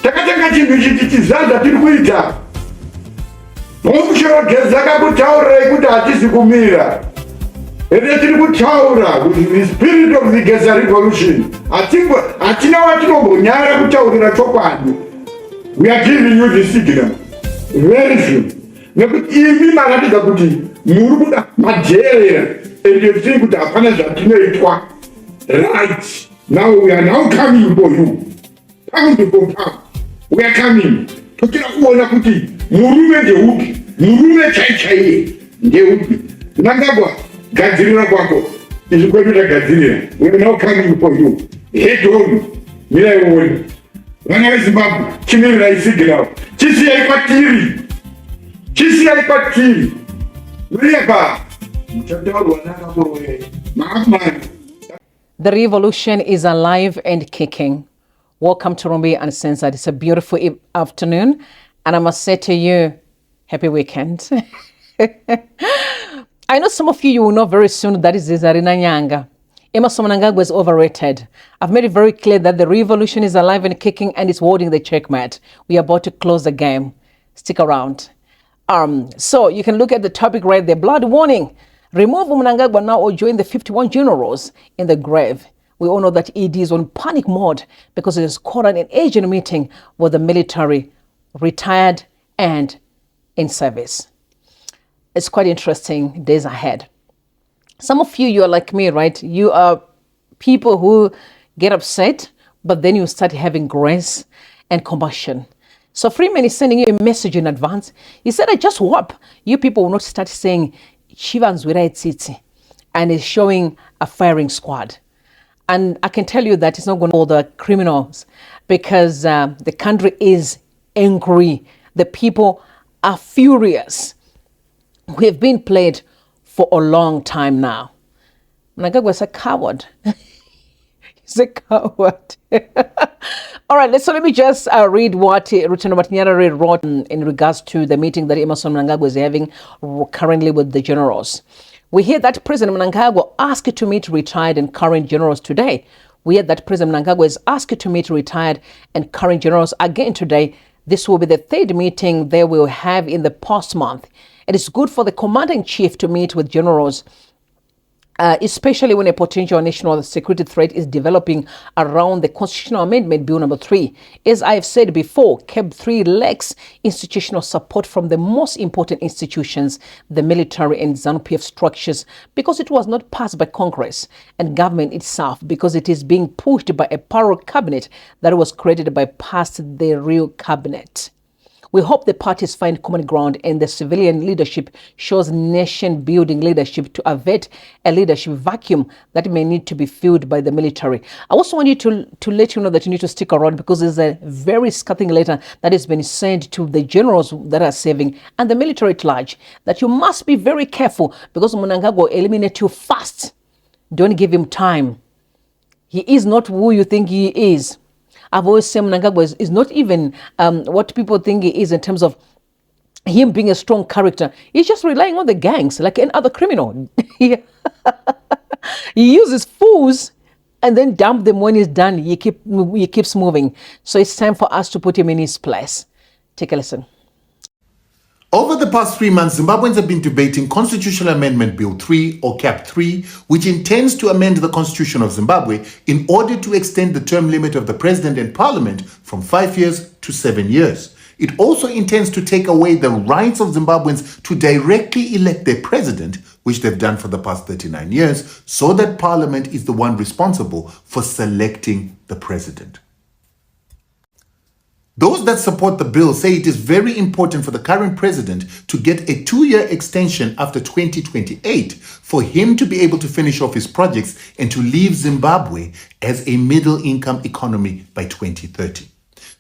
takatanga chinhu ichi chizadza tiri kuita nomushorogedzi akakutaurirai kuti hatisi kumira ende tiri kutaura kuti the spirit of the Gaza revolution hatina watinombonyara kutaurira chokwadi. We are giving you the signal very soon nekuti imi maratidza kuti muri kuda majeera ende tiri kuti hapana zvatinoitwa right. Now we are now coming for you. Pound for pound. We are coming. Tokira kuona kuti murume ndeupi, murume chaichaiye ndeupi. Mnangagwa, gadzirira kwako. Izvi kwekuita gadzirira. We are now coming for you. Head on. Mira iwoni. Vana veZimbabwe, chimirira isigirao. Chisiyai kwatiri. Chisiyai kwatiri. Muriapa. Muchataurwa nakamuroye. Mahamani. The revolution is alive and kicking. Welcome to Rumbi Uncensored. It's a beautiful afternoon, and I must say to you, happy weekend. I know some of you will know very soon that is Zarina Nyanga. Emmerson Mnangagwa is overrated. I've made it very clear that the revolution is alive and kicking and it's holding the checkmate. We are about to close the game. Stick around. So you can look at the topic right there. Blood warning. Remove Mnangagwa now or join the 51 generals in the grave. We all know that ED is on panic mode because it has called an urgent meeting with the military, retired and in service. It's quite interesting days ahead. Some of you are like me, right? You are people who get upset, but then you start having grace and compassion. So Freeman is sending you a message in advance. He said, I just hope you people will not start saying, Shivan's with City, and is showing a firing squad. And I can tell you that it's not going to hold the criminals because the country is angry. The people are furious. We have been played for a long time now. Mnangagwa is a coward. He's a coward. All right, let me just read what Rutendo Matinyarare wrote in regards to the meeting that Emmerson Mnangagwa is having currently with the generals. We hear that President Mnangagwa asked to meet retired and current generals today. We hear that President Mnangagwa is asked to meet retired and current generals again today. This will be the third meeting they will have in the past month. It is good for the commander-in-chief to meet with generals, especially when a potential national security threat is developing around the Constitutional Amendment Bill number 3. As I have said before, CAB 3 lacks institutional support from the most important institutions, the military and ZANU-PF structures, because it was not passed by Congress and government itself, because it is being pushed by a parallel cabinet that was created by past the real cabinet. We hope the parties find common ground and the civilian leadership shows nation-building leadership to avert a leadership vacuum that may need to be filled by the military. I also want you to let you know that you need to stick around because there's a very scathing letter that has been sent to the generals that are serving and the military at large that you must be very careful because Mnangagwa will eliminate you fast. Don't give him time. He is not who you think he is. I've always said Mnangagwa is not even what people think he is in terms of him being a strong character. He's just relying on the gangs like any other criminal. He uses fools and then dump them when he's done. He keeps moving. So it's time for us to put him in his place. Take a listen. Over the past 3 months, Zimbabweans have been debating Constitutional Amendment Bill 3 or CAP 3, which intends to amend the Constitution of Zimbabwe in order to extend the term limit of the President and Parliament from 5 years to 7 years. It also intends to take away the rights of Zimbabweans to directly elect their president, which they've done for the past 39 years, so that Parliament is the one responsible for selecting the president. Those that support the bill say it is very important for the current president to get a 2-year extension after 2028 for him to be able to finish off his projects and to leave Zimbabwe as a middle-income economy by 2030.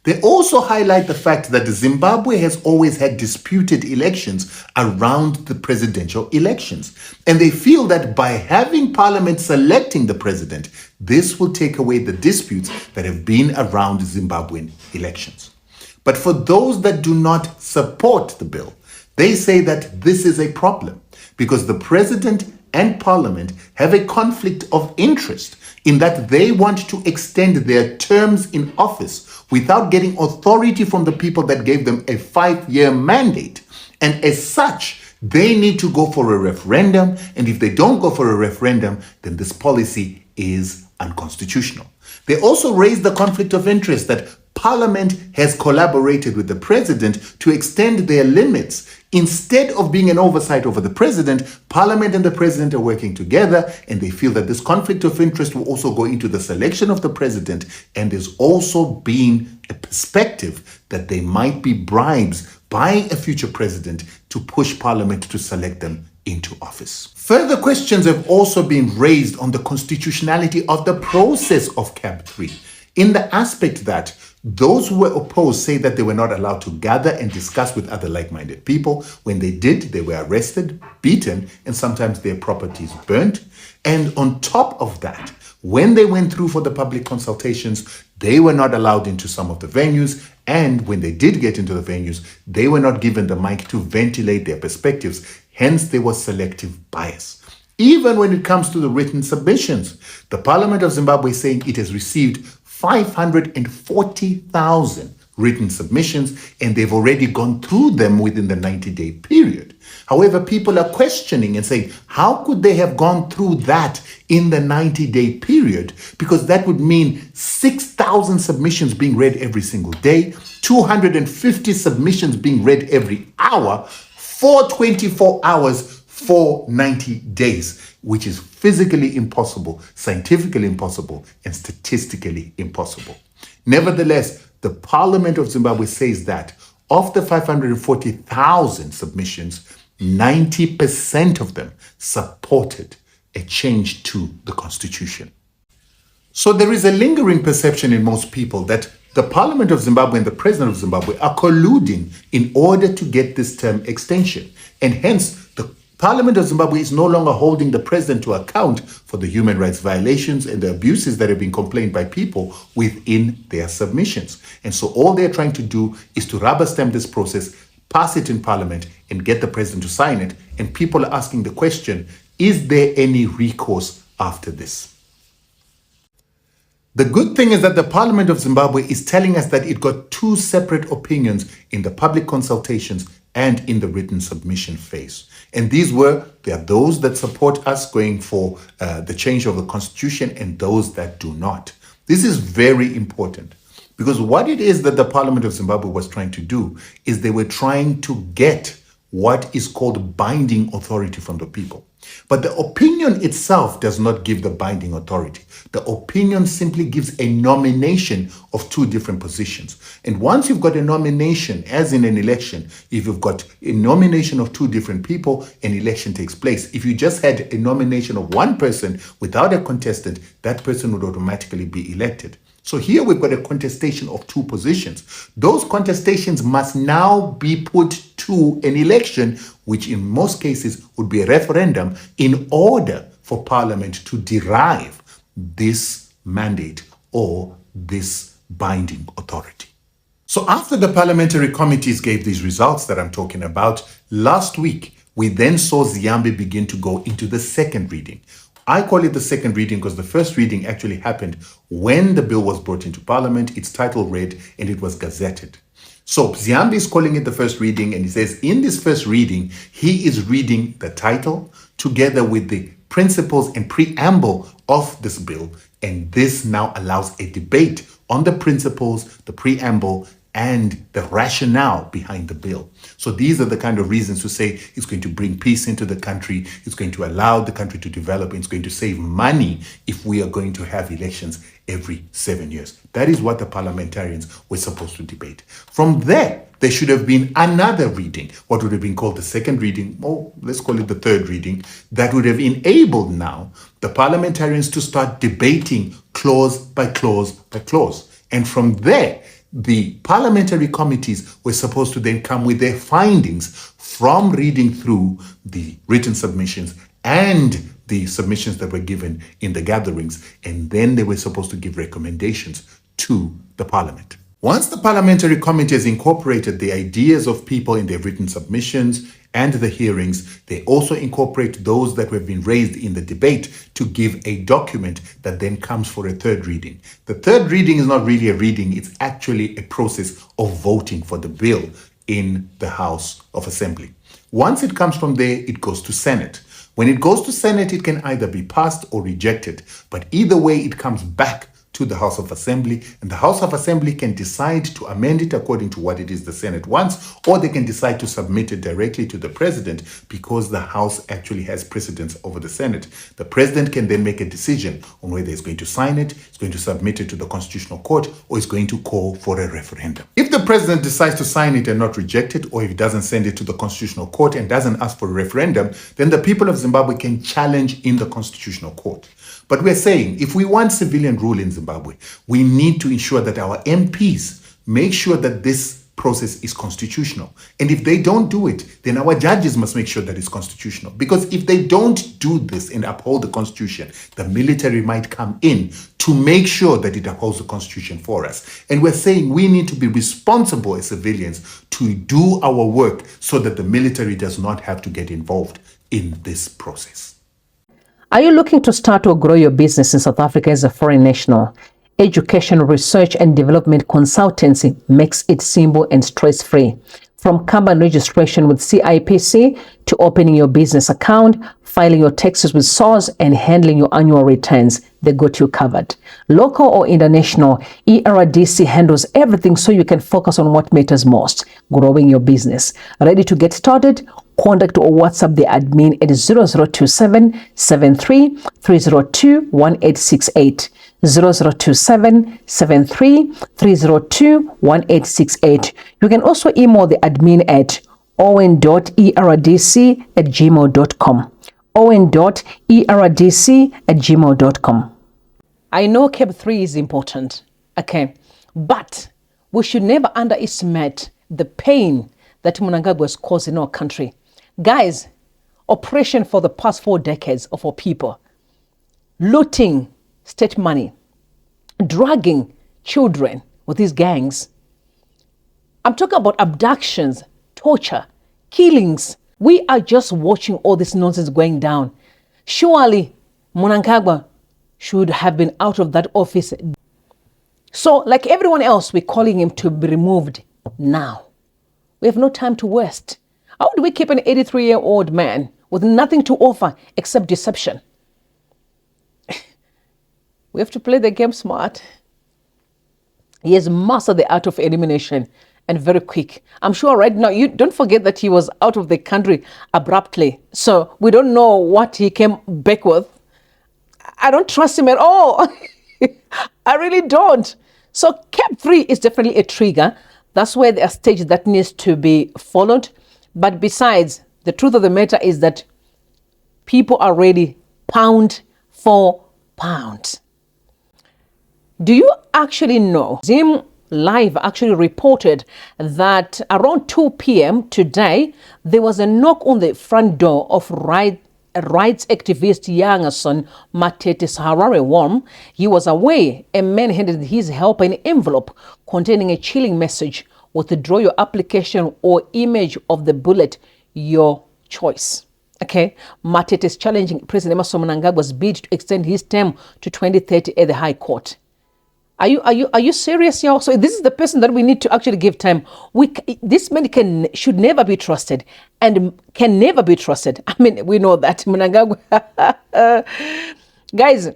They also highlight the fact that Zimbabwe has always had disputed elections around the presidential elections. And they feel that by having Parliament selecting the president, this will take away the disputes that have been around Zimbabwean elections. But for those that do not support the bill, they say that this is a problem because the president and Parliament have a conflict of interest in that they want to extend their terms in office without getting authority from the people that gave them a 5-year mandate. And as such, they need to go for a referendum. And if they don't go for a referendum, then this policy is unconstitutional. They also raised the conflict of interest that Parliament has collaborated with the president to extend their limits. Instead of being an oversight over the president, Parliament and the president are working together, and they feel that this conflict of interest will also go into the selection of the president, and there's also been a perspective that there might be bribes by a future president to push Parliament to select them into office. Further questions have also been raised on the constitutionality of the process of CAB 3, in the aspect that those who were opposed say that they were not allowed to gather and discuss with other like-minded people. When they did, they were arrested, beaten, and sometimes their properties burnt. And on top of that, when they went through for the public consultations, they were not allowed into some of the venues. And when they did get into the venues, they were not given the mic to ventilate their perspectives. Hence, there was selective bias. Even when it comes to the written submissions, the Parliament of Zimbabwe is saying it has received 540,000 written submissions, and they've already gone through them within the 90-day period. However, people are questioning and saying, how could they have gone through that in the 90-day period? Because that would mean 6,000 submissions being read every single day, 250 submissions being read every hour, for 24 hours for 90 days, which is physically impossible, scientifically impossible, and statistically impossible. Nevertheless, the Parliament of Zimbabwe says that of the 540,000 submissions, 90% of them supported a change to the constitution. So there is a lingering perception in most people that the Parliament of Zimbabwe and the President of Zimbabwe are colluding in order to get this term extension. And hence, the Parliament of Zimbabwe is no longer holding the president to account for the human rights violations and the abuses that have been complained by people within their submissions. And so all they're trying to do is to rubber stamp this process, pass it in Parliament, and get the president to sign it. And people are asking the question, is there any recourse after this? The good thing is that the Parliament of Zimbabwe is telling us that it got two separate opinions in the public consultations and in the written submission phase. And there are those that support us going for the change of the constitution and those that do not. This is very important because what it is that the Parliament of Zimbabwe was trying to do is they were trying to get what is called binding authority from the people. But the opinion itself does not give the binding authority. The opinion simply gives a nomination of two different positions. And once you've got a nomination, as in an election, if you've got a nomination of two different people, an election takes place. If you just had a nomination of one person without a contestant, that person would automatically be elected. So here we've got a contestation of two positions. Those contestations must now be put to an election, which in most cases would be a referendum, in order for Parliament to derive this mandate or this binding authority. So after the parliamentary committees gave these results that I'm talking about, last week, we then saw Zimbabwe begin to go into the second reading. I call it the second reading because the first reading actually happened when the bill was brought into Parliament, its title read, and it was gazetted. So Zimbabwe is calling it the first reading, and he says in this first reading, he is reading the title together with the principles and preamble of this bill, and this now allows a debate on the principles, the preamble, and the rationale behind the bill. So these are the kind of reasons to say it's going to bring peace into the country, it's going to allow the country to develop, and it's going to save money if we are going to have elections every 7 years. That is what the parliamentarians were supposed to debate. From there should have been another reading, what would have been called the second reading, or let's call it the third reading, that would have enabled now the parliamentarians to start debating clause by clause by clause. And from there, the parliamentary committees were supposed to then come with their findings from reading through the written submissions and the submissions that were given in the gatherings, and then they were supposed to give recommendations to the parliament. Once the parliamentary committees incorporated the ideas of people in their written submissions and the hearings, they also incorporate those that have been raised in the debate to give a document that then comes for a third reading. The third reading is not really a reading, it's actually a process of voting for the bill in the House of Assembly. Once it comes from there, it goes to Senate. When it goes to Senate, it can either be passed or rejected, but either way, it comes back to the House of Assembly, and the House of Assembly can decide to amend it according to what it is the Senate wants, or they can decide to submit it directly to the President because the House actually has precedence over the Senate. The President can then make a decision on whether he's going to sign it, he's going to submit it to the Constitutional Court, or he's going to call for a referendum. If the President decides to sign it and not reject it, or if he doesn't send it to the Constitutional Court and doesn't ask for a referendum, then the people of Zimbabwe can challenge in the Constitutional Court. But we're saying if we want civilian rule in Zimbabwe, we need to ensure that our MPs make sure that this process is constitutional. And if they don't do it, then our judges must make sure that it's constitutional. Because if they don't do this and uphold the Constitution, the military might come in to make sure that it upholds the Constitution for us. And we're saying we need to be responsible as civilians to do our work so that the military does not have to get involved in this process. Are you looking to start or grow your business in South Africa as a foreign national? Education, research and development consultancy makes it simple and stress-free. From company registration with CIPC to opening your business account, filing your taxes with SARS and handling your annual returns, they got you covered. Local or international, ERDC handles everything so you can focus on what matters most, growing your business. Ready to get started? Contact or WhatsApp the admin at 0027 73 302 1868. 0027 73 302 1868. You can also email the admin at owen.erdc@gmail.com. owen.erdc@gmail.com. I know CAP 3 is important, okay, but we should never underestimate the pain that Mnangagwa has caused in our country. Guys, oppression for the past 4 decades of our people, looting state money, drugging children with these gangs. I'm talking about abductions, torture, killings. We are just watching all this nonsense going down. Surely Mnangagwa should have been out of that office. So like everyone else, we're calling him to be removed now. We have no time to waste. How do we keep an 83-year-old man with nothing to offer except deception? We have to play the game smart. He has mastered the art of elimination and very quick. I'm sure right now, you don't forget that he was out of the country abruptly. So we don't know what he came back with. I don't trust him at all. I really don't. So CAP 3 is definitely a trigger. That's where there are stages that needs to be followed. But besides, the truth of the matter is that people are ready pound for pound. Do you actually know? Zim Live actually reported that around 2 p.m. today, there was a knock on the front door of rights activist Yangason Matete's Harare Worm. He was away. A man handed his helper an envelope containing a chilling message: withdraw your application or image of the bullet, your choice. Okay, Matete is challenging President Mnangagwa's bid to extend his term to 2030 at the High Court. Are you serious, y'all? So this is the person that we need to actually give time. This man should never be trusted and can never be trusted. I mean, we know that Mnangagwa. Guys,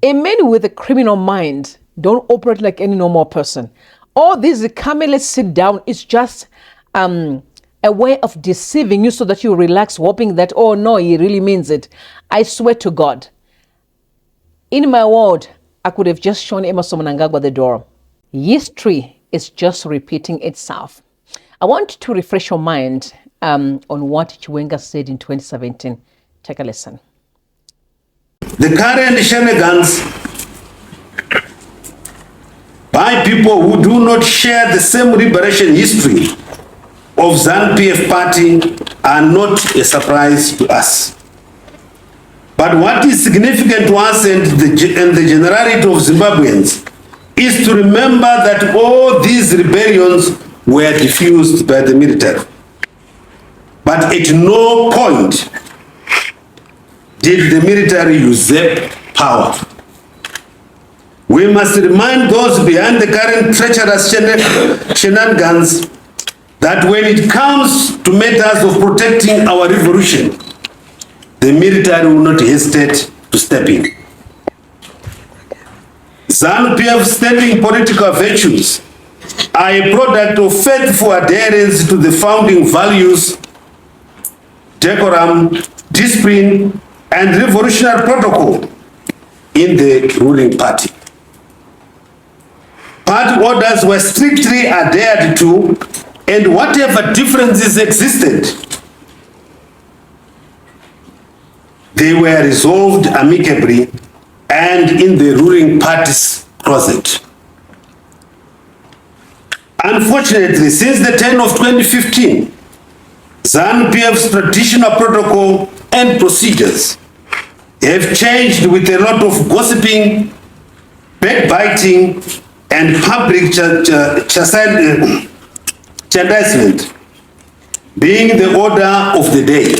a man with a criminal mind don't operate like any normal person. All this come and let's sit down is just a way of deceiving you so that you relax, hoping that, oh no, he really means it. I swear to God, in my world, I could have just shown Emmerson Mnangagwa the door. History is just repeating itself. I want to refresh your mind on what Chiwenga said in 2017. Take a listen. The current shenanigans by people who do not share the same liberation history of ZANU-PF party are not a surprise to us. But what is significant to us and the generality of Zimbabweans is to remember that all these rebellions were diffused by the military. But but at no point did the military usurp power. We must remind those behind the current treacherous shenanigans that when it comes to matters of protecting our revolution, the military will not hesitate to step in. ZANU-PF standing political virtues are a product of faithful adherence to the founding values, decorum, discipline, and revolutionary protocol in the ruling party. Party orders were strictly adhered to, and whatever differences existed, they were resolved amicably and in the ruling party's closet. Unfortunately, since the turn of 2015, ZANU-PF's traditional protocol and procedures have changed with a lot of gossiping, backbiting, and public chastisement being the order of the day.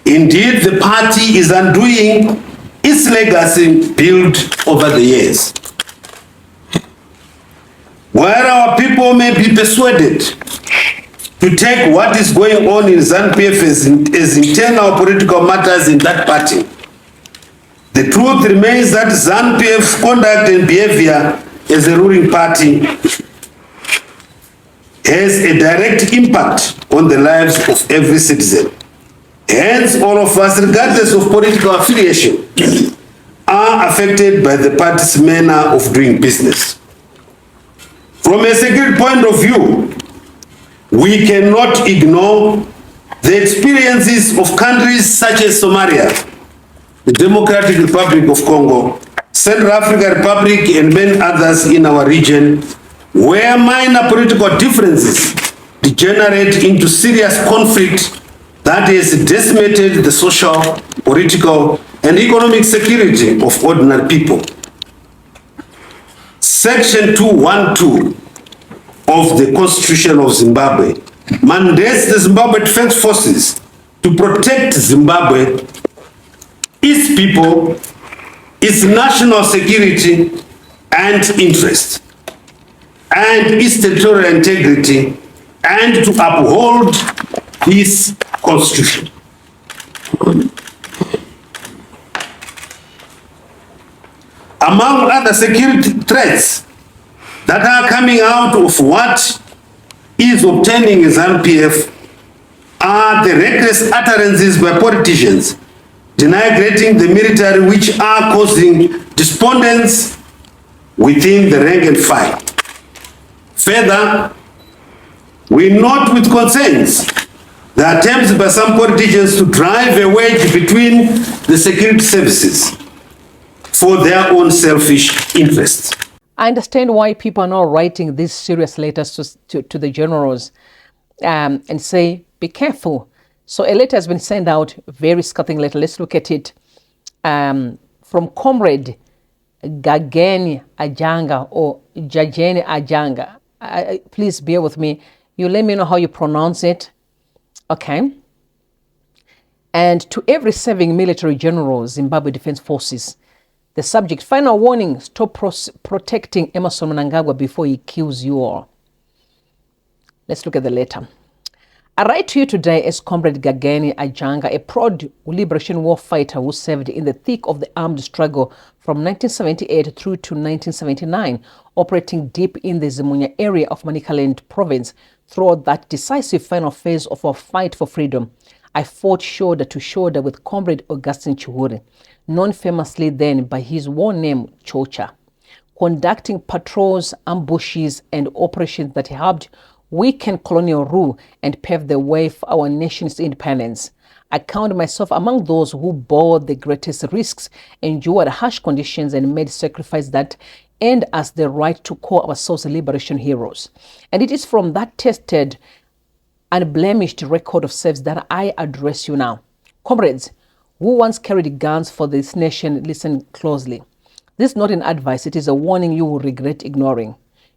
Indeed, the party is undoing its legacy built over the years. Where our people may be persuaded to take what is going on in ZANU-PF as internal political matters in that party, the truth remains that ZANU-PF's conduct and behavior as a ruling party has a direct impact on the lives of every citizen. Hence, all of us, regardless of political affiliation, are affected by the party's manner of doing business. From a security point of view, we cannot ignore the experiences of countries such as Somalia, the Democratic Republic of Congo, Central African Republic, and many others in our region, where minor political differences degenerate into serious conflict that has decimated the social, political, and economic security of ordinary people. Section 212 of the Constitution of Zimbabwe mandates the Zimbabwe Defense Forces to protect Zimbabwe, its people, its national security and interest, and its territorial integrity, and to uphold this Constitution. Among other security threats that are coming out of what is obtaining ZANU-PF are the reckless utterances by politicians denigrating the military, which are causing despondence within the rank and file. Further, we note with concerns the attempts by some politicians to drive a wedge between the security services for their own selfish interests. I understand why people are now writing these serious letters to the generals and say, be careful. So a letter has been sent out, very scathing letter. Let's look at it. From Comrade Gageni Ajanga or Jajeni Ajanga. Please bear with me. You let me know how you pronounce it. Okay. And to every serving military general, Zimbabwe Defense Forces, the subject, final warning, stop protecting Emmerson Mnangagwa before he kills you all. Let's look at the letter. I write to you today as Comrade Gageni Ajanga, a proud liberation war fighter who served in the thick of the armed struggle from 1978 through to 1979, operating deep in the Zimunya area of Manicaland province. Throughout that decisive final phase of our fight for freedom, I fought shoulder to shoulder with Comrade Augustine Chihure, known famously then by his war name Chocha, conducting patrols, ambushes, and operations that helped weaken colonial rule and pave the way for our nation's independence. I count myself among those who bore the greatest risks, endured harsh conditions, and made sacrifices that earned us the right to call ourselves liberation heroes. And it is from that tested, unblemished record of service that I address you now. Comrades, who once carried guns for this nation, listen closely. This is not an advice, it is a warning you will regret ignoring.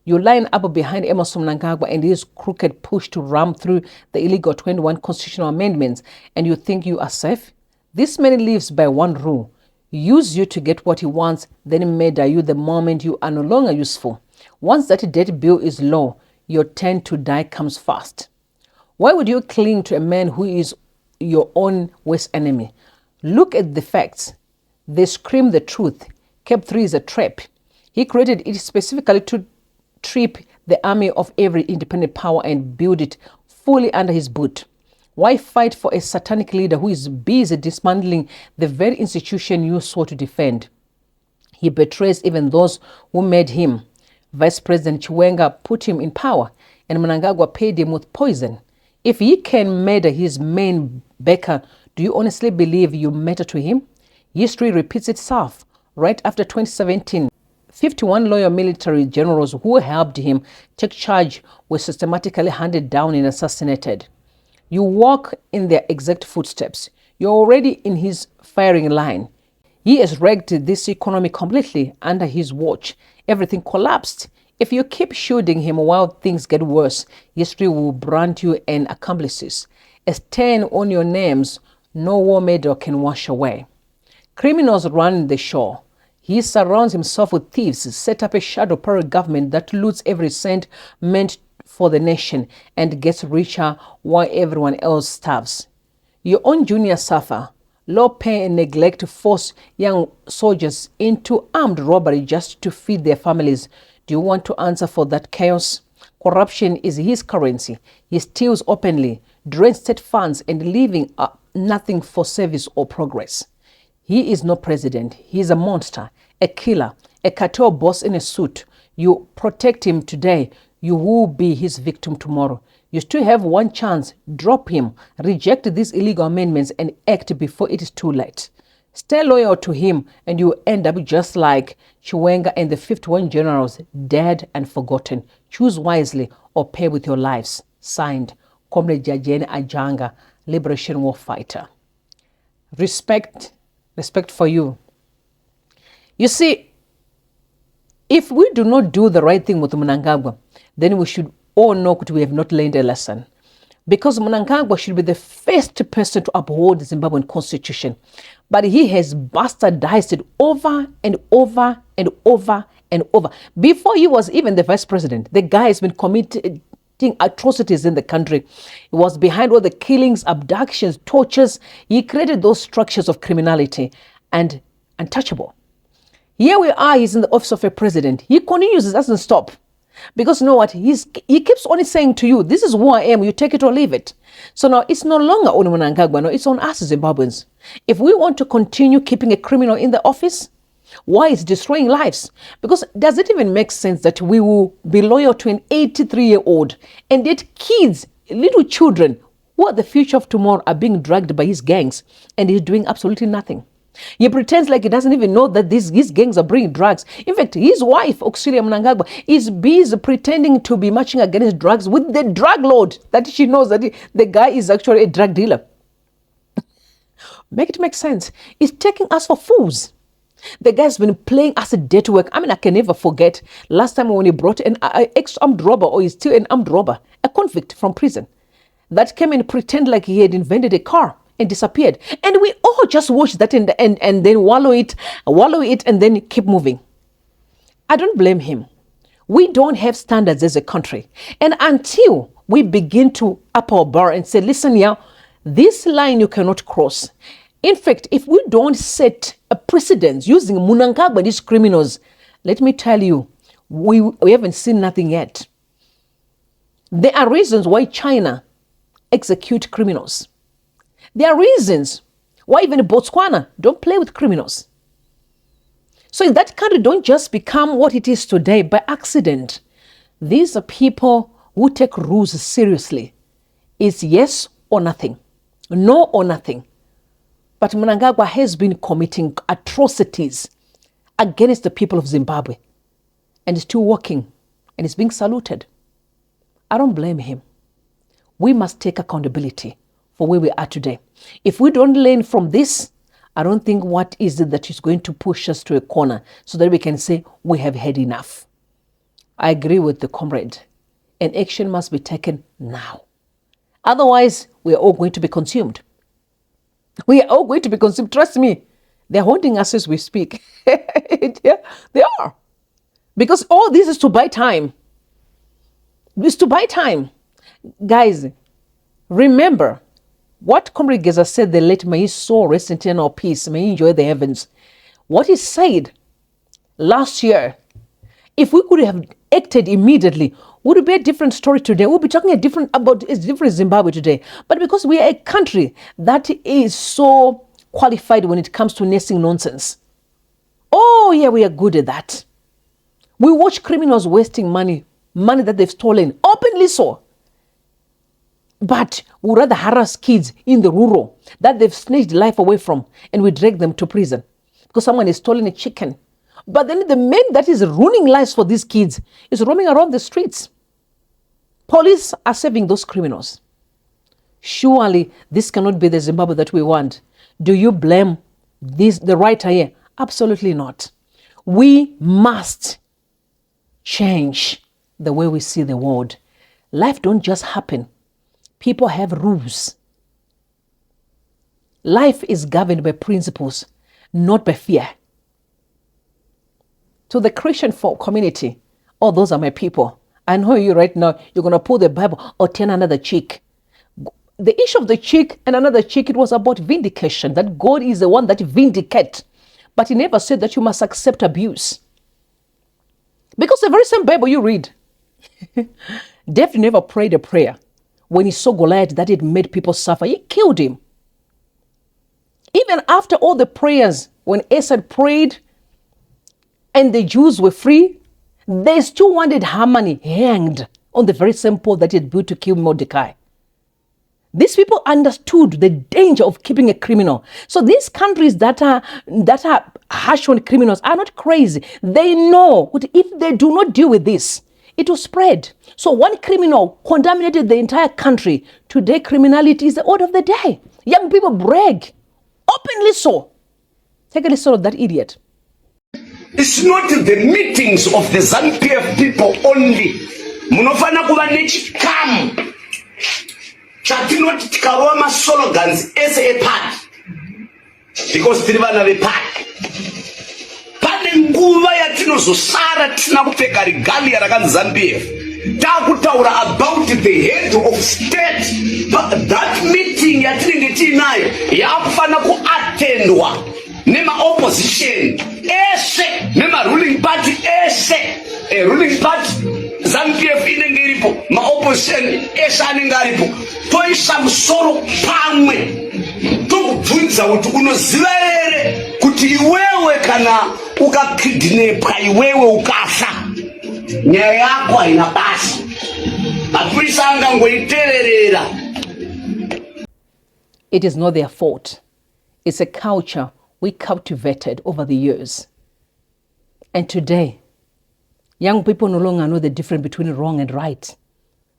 You line up behind Emerson Mnangagwa and his crooked push to ram through the illegal 21 constitutional amendments, and you think you are safe? This man lives by one rule: use you to get what he wants, then murder you the moment you are no longer useful. Once that debt bill is low, your turn to die comes fast. Why would you cling to a man who is your own worst enemy? Look at the facts. They scream the truth. Cap 3 is a trap. He created it specifically to trip the army of every independent power and build it fully under his boot. Why fight for a satanic leader who is busy dismantling the very institution you sought to defend? He betrays even those who made him. Vice President Chiwenga put him in power, and Mnangagwa paid him with poison. If he can murder his main backer, do you honestly believe you matter to him? History repeats itself. Right after 2017, 51 loyal military generals who helped him take charge were systematically hunted down and assassinated. You walk in their exact footsteps. You're already in his firing line. He has wrecked this economy completely under his watch. Everything collapsed. If you keep shooting him while things get worse, history will brand you and accomplices. A stain on your names no war medal can wash away. Criminals run the show. He surrounds himself with thieves, set up a shadow power government that loots every cent meant for the nation and gets richer while everyone else starves. Your own juniors suffer. Low pay and neglect force young soldiers into armed robbery just to feed their families. Do you want to answer for that chaos? Corruption is his currency. He steals openly, drains state funds, and leaving nothing for service or progress. He is no president. He is a monster, a killer, a cartel boss in a suit. You protect him today, you will be his victim tomorrow. You still have one chance. Drop him, reject these illegal amendments, and act before it is too late. Stay loyal to him, and you end up just like Chiwenga and the 51 generals, dead and forgotten. Choose wisely or pay with your lives. Signed, Comrade Jajene Ajanga, Liberation War Fighter. Respect for you. You see, if we do not do the right thing with Mnangagwa, then we should all know that we have not learned a lesson. Because Mnangagwa should be the first person to uphold the Zimbabwean constitution. But he has bastardized it over and over and over and over. Before he was even the vice president, the guy has been committing atrocities in the country. He was behind all the killings, abductions, tortures. He created those structures of criminality and untouchable. Here we are, he's in the office of a president. He continues, it doesn't stop. Because you know what? He keeps on saying to you, this is who I am, you take it or leave it. So now it's no longer on Mnangagwa, no, it's on us Zimbabweans. If we want to continue keeping a criminal in the office, why is destroying lives? Because does it even make sense that we will be loyal to an 83-year-old and yet kids, little children, who are the future of tomorrow, are being dragged by his gangs and he's doing absolutely nothing? He pretends like he doesn't even know that his gangs are bringing drugs. In fact, his wife, Auxilia Mnangagwa, is busy pretending to be marching against drugs with the drug lord that she knows that the guy is actually a drug dealer. Make it make sense. He's taking us for fools. The guy's been playing us a dirty work. I mean, I can never forget last time when he brought an ex-armed robber, or he's still an armed robber, a convict from prison, that came and pretend like he had invented a car and disappeared. And we all just watch that and then wallow it and then keep moving. I don't blame him. We don't have standards as a country. And until we begin to up our bar and say, listen here, this line you cannot cross. In fact, if we don't set a precedent using Mnangagwa and these criminals, let me tell you, we haven't seen nothing yet. There are reasons why China execute criminals. There are reasons why even Botswana don't play with criminals. So that country don't just become what it is today by accident. These are people who take rules seriously. It's yes or nothing, no or nothing. But Mnangagwa has been committing atrocities against the people of Zimbabwe and is still working and is being saluted. I don't blame him. We must take accountability for where we are today. If we don't learn from this, I don't think what is it that is going to push us to a corner so that we can say we have had enough. I agree with the comrade, and action must be taken now. Otherwise, we are all going to be consumed. We are all going to be consumed. Trust me, they're haunting us as we speak. Yeah, they are. Because all this is to buy time. It's to buy time. Guys, remember what Comrade Geza said, the late, may his soul rest in eternal peace, may he enjoy the heavens. What he said last year, if we could have acted immediately, would it be a different story today? We'll be talking about a different Zimbabwe today. But because we are a country that is so qualified when it comes to nursing nonsense. Oh yeah, we are good at that. We watch criminals wasting money that they've stolen, openly so. But we'd rather harass kids in the rural that they've snatched life away from, and we drag them to prison because someone has stolen a chicken. But then the man that is ruining lives for these kids is roaming around the streets. Police are saving those criminals. Surely this cannot be the Zimbabwe that we want. Do you blame the writer here? Absolutely not. We must change the way we see the world. Life don't just happen. People have rules. Life is governed by principles, not by fear. To the Christian folk community, oh, those are my people. I know you right now, you're going to pull the Bible or turn another cheek. The issue of the cheek and another cheek, it was about vindication, that God is the one that vindicates. But he never said that you must accept abuse. Because the very same Bible you read, David never prayed a prayer. When he saw Goliath, that it made people suffer, he killed him. Even after all the prayers, when Asa prayed and the Jews were free, they still wanted Haman hanged on the very same pole that he had built to kill Mordecai. These people understood the danger of keeping a criminal. So these countries that are harsh on criminals are not crazy. They know that if they do not deal with this, it will spread. So one criminal contaminated the entire country. Today, criminality is the order of the day. Young people brag, openly so. Take a listen of that idiot. It's not the meetings of the ZANU-PF people only. Munofana kuva nechikamu chatinoti tikarowa maslogans ese epaki, because tiri vana vepaki. Pane nguva yatinozosara tisina kupfeka regalia rakanzi ZANU-PF, takutaura about the head of state. But that meeting yatinenge tiinayo yakufana kuatendwa nema-opposition ese, nema-ruling party ese. Ruling party ZANU-PF inenge iripo, ma-opposition ese anenge aripo, toisa musoro pamwe tokubvunza kuti unoziva here kuti iwewe kana ukakidnepwa, iwewe ukafa, nyaya yako haina basa, mapurisa angangoitererera. It is not their fault. It's a culture we cultivated over the years. And today, young people no longer know the difference between wrong and right.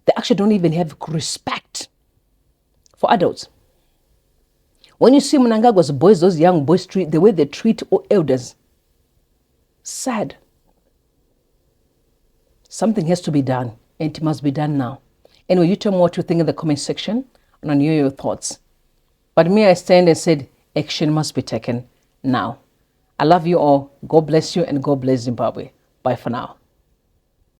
They actually don't even have respect for adults. When you see Mnangagwa's boys, those young boys, the way they treat elders, sad. Something has to be done, and it must be done now. Anyway, you tell me what you think in the comment section, and I hear your thoughts. But me, I stand and said, action must be taken now. I love you all. God bless you, and God bless Zimbabwe. Bye for now.